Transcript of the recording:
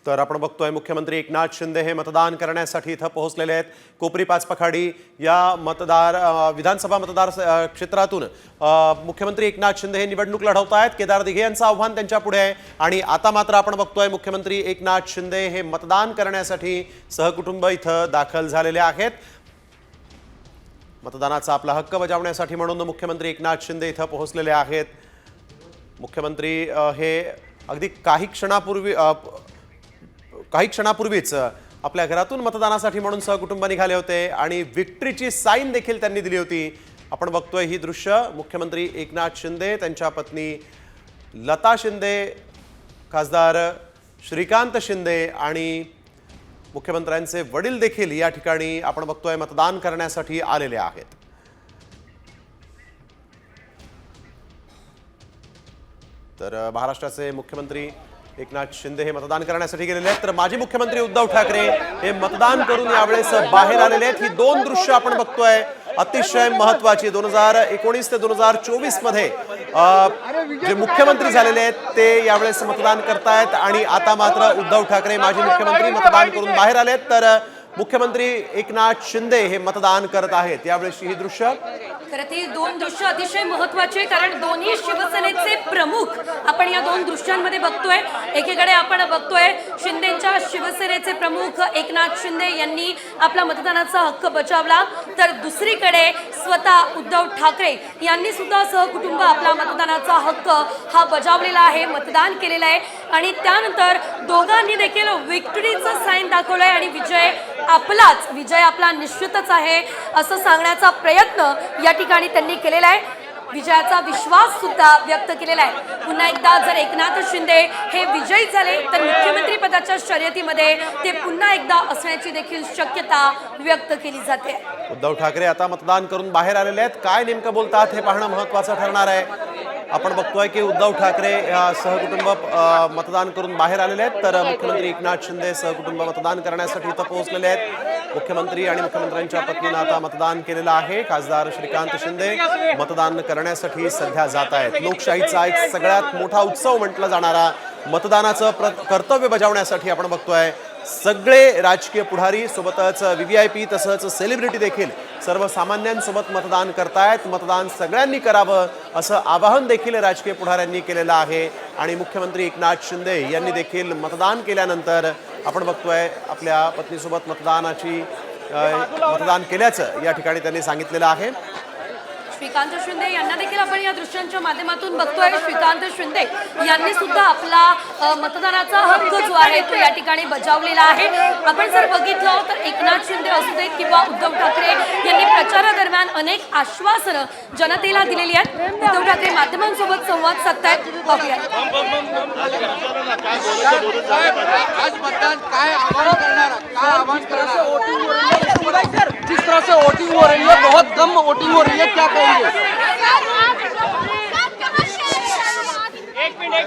तर आपण बघतोय मुख्यमंत्री एकनाथ शिंदे हे मतदान करण्यासाठी इथं पोहोचलेले आहेत। कोपरी पाचपखाडी या विधानसभा मतदार क्षेत्रातून मुख्यमंत्री एकनाथ शिंदे हे निवडणूक लढवत आहेत। केदार दिघे यांचं आव्हान त्यांच्या पुढे आहे आणि आता मात्र आपण बघतोय मुख्यमंत्री एकनाथ शिंदे हे मतदान करण्यासाठी सहकुटुंब इथं दाखल झालेले आहेत। मतदानाचा आपला हक्क बजावण्यासाठी म्हणून मुख्यमंत्री एकनाथ शिंदे इथं पोहोचलेले आहेत। मुख्यमंत्री हे अगदी काही क्षणापूर्वीच आपल्या घरातून मतदानासाठी म्हणून सहकुटुंब निघाले होते आणि विक्ट्रीची साईन देखील त्यांनी दिली होती। आपण बघतोय ही दृश्य मुख्यमंत्री एकनाथ शिंदे, त्यांच्या पत्नी लता शिंदे, खासदार श्रीकांत शिंदे आणि मुख्यमंत्र्यांचे वडील देखील या ठिकाणी आपण बघतोय मतदान करण्यासाठी आलेले आहेत। तर महाराष्ट्राचे मुख्यमंत्री एकनाथ शिंदे हे मतदान करण्यासाठी गेलेले आहेत। तर माजी मुख्यमंत्री उद्धव ठाकरे हे मतदान करून यावेळेस बाहेर आलेले आहेत। ही दोन दृश्य आपण बघतोय अतिशय महत्त्वाची। 2019 ते 2024 मध्ये जे मुख्यमंत्री झालेले आहेत ते यावेळेस मतदान करतायत आणि आता मात्र उद्धव ठाकरे माजी मुख्यमंत्री मतदान करून बाहेर आलेत। तर मुख्यमंत्री एकनाथ शिंदे हे मतदान करत आहेत। यावेळेस ही दृश्य खरं ती दोन दृश्य अतिशय महत्त्वाची, कारण दोन्ही शिवसेनेचे प्रमुख आपण या दोन दृश्यांमध्ये बघतोय। एकीकडे आपण बघतोय शिंदेच्या शिवसेनेचे प्रमुख एकनाथ शिंदे यांनी आपला मतदानाचा हक्क बजावला, तर दुसरीकडे स्वतः उद्धव ठाकरे यांनी सुद्धा सहकुटुंब आपला मतदानाचा हक्क हा बजावलेला आहे, मतदान केलेलं आहे आणि त्यानंतर दोघांनी देखील विक्टरीचं साईन दाखवलंय आणि विजय आपला निश्चितच आहे असं सांगण्याचा प्रयत्न या ठिकाणी त्यांनी केलेला आहे। विजयाचा विश्वास सुद्धा व्यक्त केलेला आहे। पुन्हा एकदा जर एकनाथ शिंदे हे विजयी झाले तर मुख्यमंत्री पदाच्या शर्यतीमध्ये ते पुन्हा एकदा असण्याची देखील शक्यता व्यक्त केली जाते। उद्धव ठाकरे आता मतदान करून बाहेर आलेले आहेत। काय नेमकं बोलतात हे पाहणं महत्त्वाचं ठरणार आहे। आपण बघतोय की उद्धव ठाकरे सहकुटुंब मतदान करून बाहेर आलेले आहेत, तर मुख्यमंत्री एकनाथ शिंदे सहकुटुंब मतदान करण्यासाठी इथं पोहोचलेले आहेत। मुख्यमंत्री आणि मुख्यमंत्र्यांच्या पत्नीनं आता मतदान केलेलं आहे। खासदार श्रीकांत शिंदे मतदान करण्यासाठी सध्या जात आहेत। लोकशाहीचा एक सगळ्यात मोठा उत्सव म्हटला जाणारा मतदानाचं कर्तव्य बजावण्यासाठी आपण बघतोय सगळे राजकीय पुढारी सोबतच व्हीव्हीआयपी तसंच सेलिब्रिटी देखील सर्वसामान्यांसोबत मतदान करतायत। मतदान सगळ्यांनी करावं असं आवाहन देखील राजकीय पुढाऱ्यांनी केलेलं आहे आणि मुख्यमंत्री एकनाथ शिंदे यांनी देखील मतदान केल्यानंतर आपण बघतोय आपल्या पत्नीसोबत मतदान केल्याचं या ठिकाणी त्यांनी सांगितलेलं आहे। श्रीकांत शिंदे यांना देखील आपण या दृश्यांच्या माध्यमातून बघतोय। श्रीकांत शिंदे यांनी सुद्धा आपला मतदानाचा हक्क जो आहे तो या ठिकाणी बजावलेला आहे। आपण जर बघितलं तर एकनाथ शिंदे असू देत किंवा उद्धव ठाकरे यांनी प्रचारादरम्यान अनेक आश्वासनं जनतेला दिलेली आहेत। उद्धव ठाकरे माध्यमांसोबत संवाद साधतायत, पाहूया। जिस तरह से वोटिंग हो रही है, बहुत कम वोटिंग हो रही है, क्या कहेंगे? एक मिनट